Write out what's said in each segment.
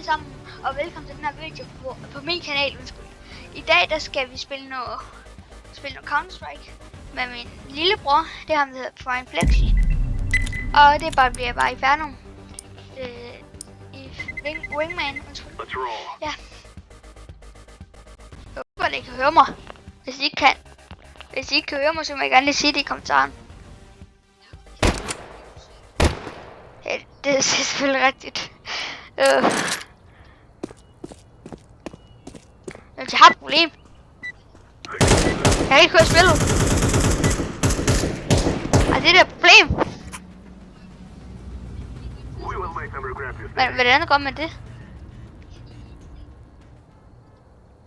sammen, og velkommen til den her video på min kanal. I dag der skal vi spille noget Counter-Strike med min lillebror. Det er ham, der hedder Prime Flexi. Og det bliver bare i Inferno. I Wingman. Ja. Jeg håber, at I kan høre mig. Hvis I ikke kan. Hvis I ikke kan høre mig, så må jeg gerne lige sige det i kommentaren. Ja, det er selvfølgelig rigtigt. Men jeg har et problem. Jeg kan ikke høre spillet. Og det er et problem. Men hvordan går med det?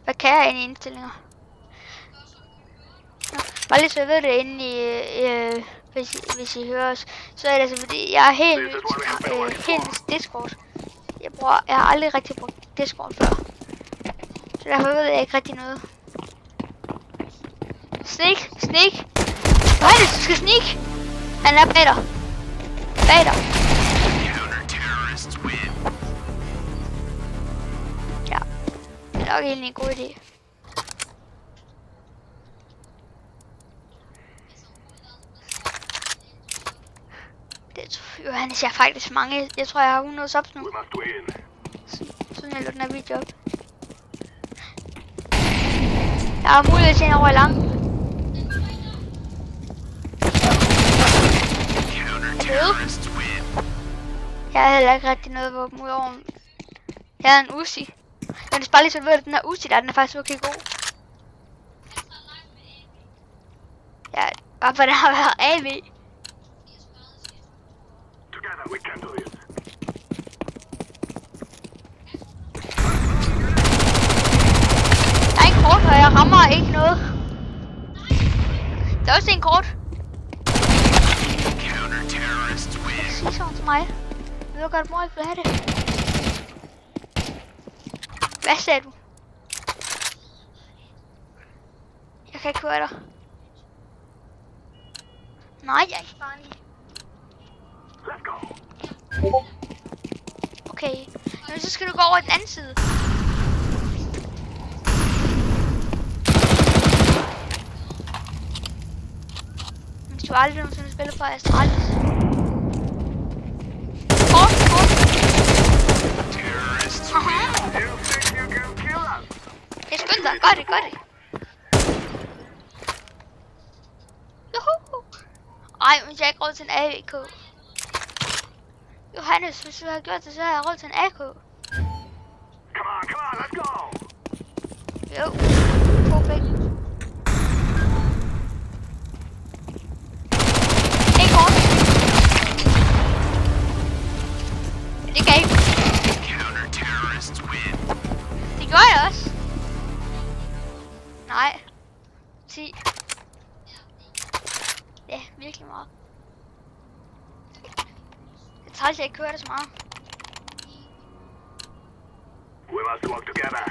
Hvad kan jeg inde i indstillinger? Bare lige så jeg ved det inde i hvis I hører os, så er det altså fordi jeg er helt ny til Discord. Jeg har aldrig rigtig brugt Discord før. Så derfor ved jeg ikke rigtig noget. Sneak! Hvad er det, du skal sneak? Han er bag dig. Ja, det er nok egentlig en god idé. Johannes, jeg har faktisk mange. Jeg tror, jeg har 100 subs nu. Sådan jeg lukker den her video op. Jeg har mulighed til en over i lang. Jeg har heller ikke rigtig noget våben ud over. Jeg har en Uzi. Men det bare lige så ved, at den her Uzi der, den er faktisk okay god. Ja, bare for den har været AV. Der er en kort, og jeg rammer ikke noget. Der er også en kort. Sig sådan til mig. Jeg ved godt, mor ikke vil have det. Hvad sagde du? Jeg kan ikke høre dig. Nej, jeg er ikke farlig. Okay, men så skal du gå over den anden side. Men du har aldrig nogensinde spillet på Astralis. Kort. Jeg skynder dig, gør det. Juhu. Ej, men jeg har ikke råd til en AVK. Johannes, hvis du har gjort det, så har jeg råd til en AK. Come on, let's go! Jo, perfekt. En kort. Det kan ikke. Det gjorde jeg også. Nej. 10. Ja, virkelig meget. Jeg tror, jeg ikke hører det så meget. We must work together.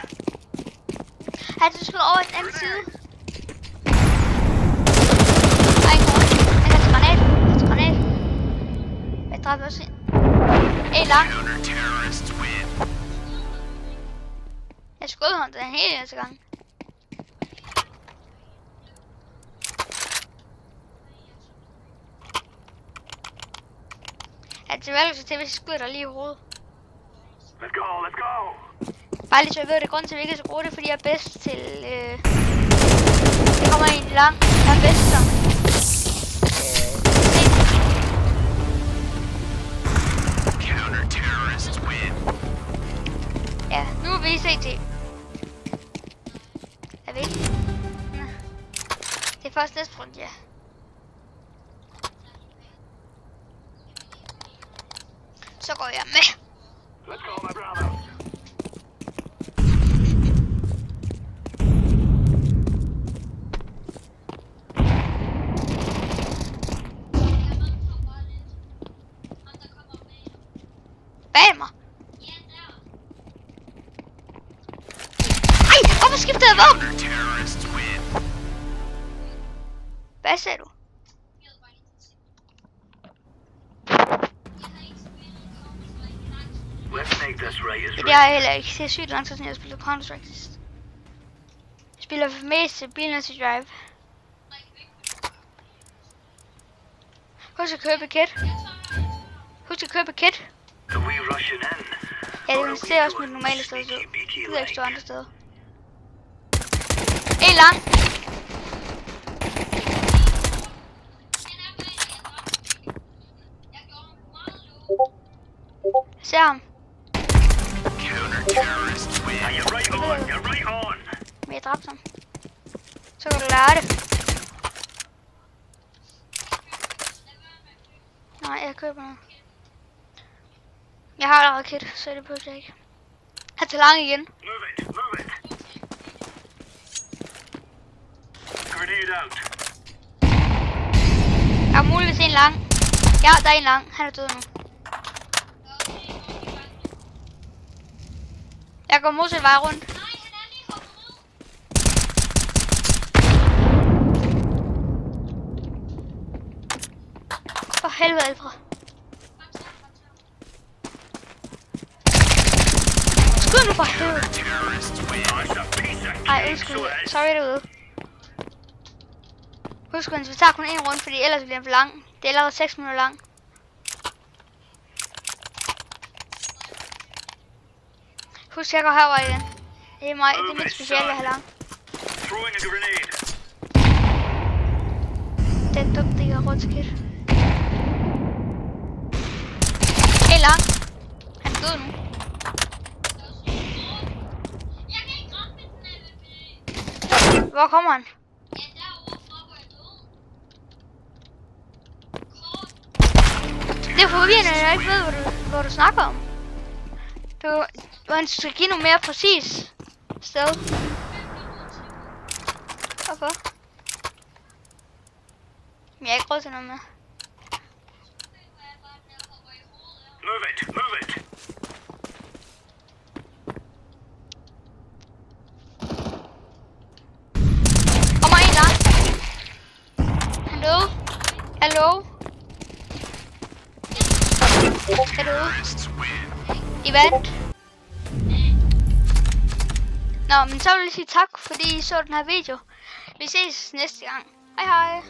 Har du skulle over den anden side? Ej, godt. Jeg har til granat. Jeg dræber også en. En lang. Jeg skød ham den hele næste gang. Det er valgt til, hvis jeg skyder dig lige i hovedet. Let's go! Bare lige så jeg ved det, grunden til, at vi ikke er så gode, det er, fordi jeg er bedst til... Det kommer egentlig langt. Jeg er bedst som... Ja, nu er vi i CT. Er vi ikke? Det er først næste front, ja. Så går jeg med. Let's go, my brother. Bag mig. Ej, hvorfor skiftede jeg våben? Hvad sagde du? Let's make this Ja, det har jeg heller ikke. Det er sygt lang tid siden, jeg spiller Counter-Strike sidst. Jeg spiller for mest til Bilness Drive. Husk at købe et kit. Husk at købe et kit. Ja, det er også mit normale sted, så gider jeg ikke stå andre steder. En lang. Jeg ser ham. Men jeg dræbte ham. Så kan du lære det. Nej, jeg køber noget. Jeg har allerede kit, så det behøver jeg ikke. Jeg tager lang igen. Jeg har muligvis en lang. Ja, der er en lang. Han er død nu. Jeg går modsat vej rundt. For helvede, Alfred. Skud nu for helvede. Ej, undskyld. Sorry derude. Husk, at vi tager kun en runde, fordi ellers bliver den for lang. Det er allerede 6 minutter lang. Husk, jeg går herover igen. Det er mig. Det er mit speciale her lang. Det er dumt, det ikke er rundt skidt. En lang. Han er død nu. Hvor kommer han? Det er forvirrende, at jeg ikke ved, hvad du snakker om. Du skal give noget mere præcis sted. Hvorfor? Men jeg har ikke råd til noget mere. Move it. Kommer en lang. Han døde. Hallo? Er du ude? I vandt. Nå, men så vil jeg sige tak, fordi I så den her video. Vi ses næste gang. Hej hej.